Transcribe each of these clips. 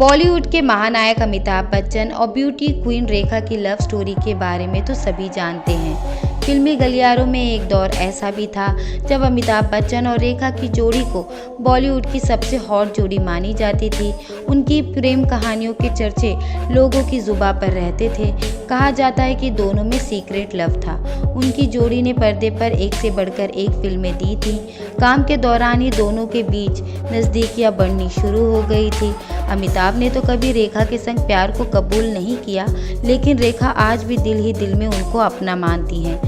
बॉलीवुड के महानायक अमिताभ बच्चन और ब्यूटी क्वीन रेखा की लव स्टोरी के बारे में तो सभी जानते हैं। फिल्मी गलियारों में एक दौर ऐसा भी था जब अमिताभ बच्चन और रेखा की जोड़ी को बॉलीवुड की सबसे हॉट जोड़ी मानी जाती थी। उनकी प्रेम कहानियों के चर्चे लोगों की जुबान पर रहते थे। कहा जाता है कि दोनों में सीक्रेट लव था। उनकी जोड़ी ने पर्दे पर एक से बढ़कर एक फिल्में दी थी। काम के दौरान ही दोनों के बीच नज़दीकियां बढ़नी शुरू हो गई थी। अमिताभ ने तो कभी रेखा के संग प्यार को कबूल नहीं किया, लेकिन रेखा आज भी दिल ही दिल में उनको अपना मानती हैं।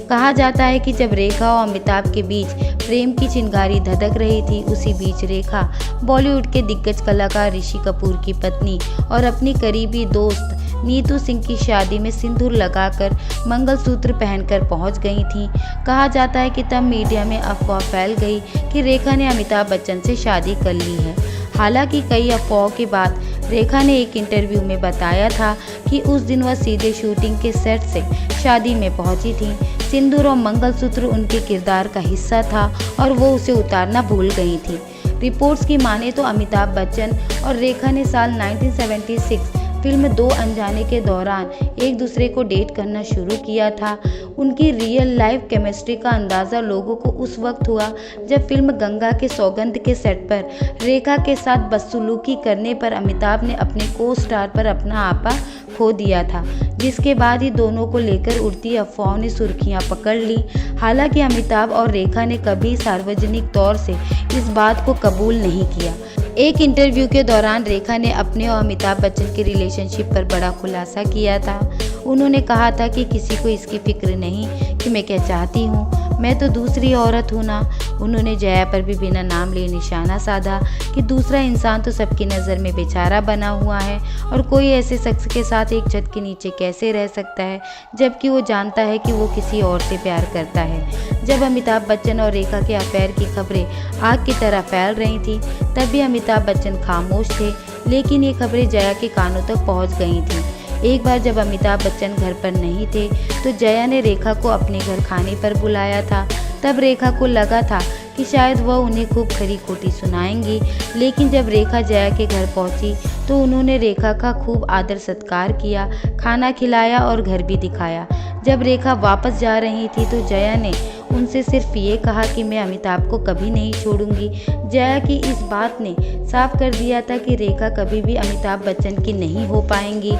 कहा जाता है कि जब रेखा और अमिताभ के बीच प्रेम की चिंगारी धधक रही थी, उसी बीच रेखा बॉलीवुड के दिग्गज कलाकार ऋषि कपूर की पत्नी और अपनी करीबी दोस्त नीतू सिंह की शादी में सिंदूर लगाकर मंगलसूत्र पहनकर पहुंच गई थीं। कहा जाता है कि तब मीडिया में अफवाह फैल गई कि रेखा ने अमिताभ बच्चन से शादी कर ली है। हालांकि कई अफवाहों के बाद रेखा ने एक इंटरव्यू में बताया था कि उस दिन वह सीधे शूटिंग के सेट से शादी में पहुंची थी। सिंदूर और मंगलसूत्र उनके किरदार का हिस्सा था और वो उसे उतारना भूल गई थी। रिपोर्ट्स की माने तो अमिताभ बच्चन और रेखा ने साल 1976 फिल्म दो अनजाने के दौरान एक दूसरे को डेट करना शुरू किया था। उनकी रियल लाइफ केमिस्ट्री का अंदाज़ा लोगों को उस वक्त हुआ जब फिल्म गंगा के सौगंध के सेट पर रेखा के साथ बदसलूकी करने पर अमिताभ ने अपने को स्टार पर अपना आपा खो दिया था, जिसके बाद ही दोनों को लेकर उड़ती अफवाहों ने सुर्खियां पकड़ ली। हालांकि अमिताभ और रेखा ने कभी सार्वजनिक तौर से इस बात को कबूल नहीं किया। एक इंटरव्यू के दौरान रेखा ने अपने और अमिताभ बच्चन के रिलेशनशिप पर बड़ा खुलासा किया था। उन्होंने कहा था कि किसी को इसकी फिक्र नहीं कि मैं क्या चाहती हूँ, मैं तो दूसरी औरत हूँ ना। उन्होंने जया पर भी बिना नाम लिए निशाना साधा कि दूसरा इंसान तो सबकी नज़र में बेचारा बना हुआ है और कोई ऐसे शख्स के साथ एक छत के नीचे कैसे रह सकता है, जबकि वो जानता है कि वो किसी और से प्यार करता है। जब अमिताभ बच्चन और रेखा के अफेयर की खबरें आग की तरह फैल रही थी, तब भी अमिताभ बच्चन खामोश थे, लेकिन ये खबरें जया के कानों तक पहुंच गई थीं। एक बार जब अमिताभ बच्चन घर पर नहीं थे तो जया ने रेखा को अपने घर खाने पर बुलाया था। तब रेखा को लगा था कि शायद वह उन्हें खूब खरी खोटी सुनाएंगी, लेकिन जब रेखा जया के घर पहुंची तो उन्होंने रेखा का खूब आदर सत्कार किया, खाना खिलाया और घर भी दिखाया। जब रेखा वापस जा रही थी तो जया ने उनसे सिर्फ ये कहा कि मैं अमिताभ को कभी नहीं छोड़ूंगी। जया की इस बात ने साफ कर दिया था कि रेखा कभी भी अमिताभ बच्चन की नहीं हो पाएंगी।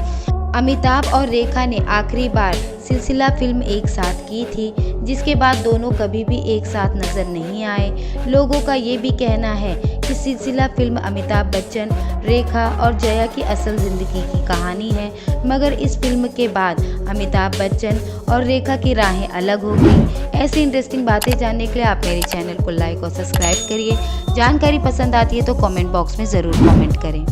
अमिताभ और रेखा ने आखिरी बार सिलसिला फिल्म एक साथ की थी, जिसके बाद दोनों कभी भी एक साथ नजर नहीं आए। लोगों का ये भी कहना है कि सिलसिला फिल्म अमिताभ बच्चन, रेखा और जया की असल ज़िंदगी की कहानी है, मगर इस फिल्म के बाद अमिताभ बच्चन और रेखा की राहें अलग हो गई। ऐसी इंटरेस्टिंग बातें जानने के लिए आप मेरे चैनल को लाइक और सब्सक्राइब करिए। जानकारी पसंद आती है तो कमेंट बॉक्स में ज़रूर कमेंट करें।